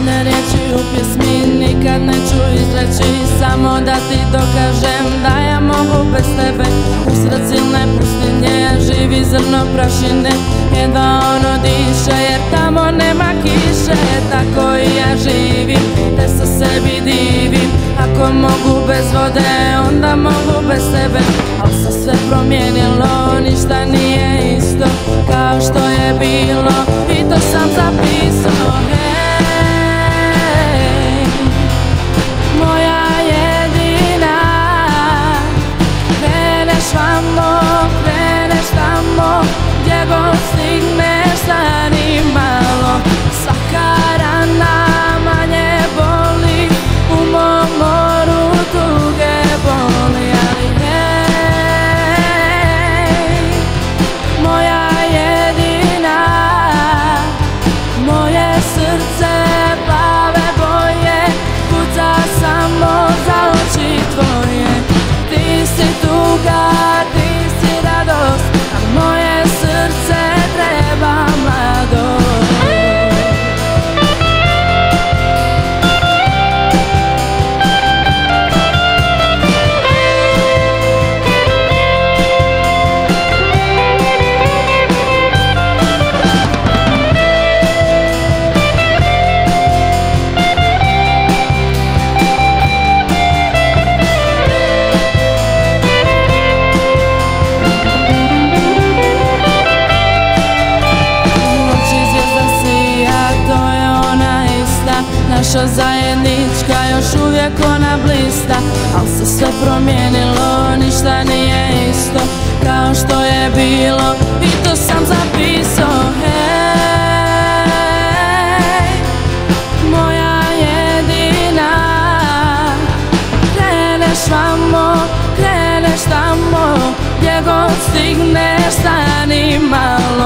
One riječi u pjesmi nikad neću izreći, samo da ti dokažem da ja mogu bez tebe. Usred silne pustinje živi zrno prašine, jedva ono diše jer tamo nema kiše. Tako i ja živim, te se sebi divim. Ako mogu bez vode, onda mogu bez tebe. Al se sve promijenilo, ništa nije isto kao što je bilo, i to sam zapisao. Hej, moja jedina, kreneš vamo, kreneš tamo, gdje god stigneš, stani malo. Svaka rana manje boli, u mom moru tuge boli. Ali hej, moja jedina, moje srce plave boje kuca samo za oči tvoje. Ti si tuga, ti si radost, a moje srce treba mladost. Naša zajednička još uvijek ona blista, al se sve promijenilo, ništa nije isto kao što je bilo, i to sam zapisao. Hej, moja jedina, kreneš vamo, kreneš tamo, gdje god stigneš, stani malo.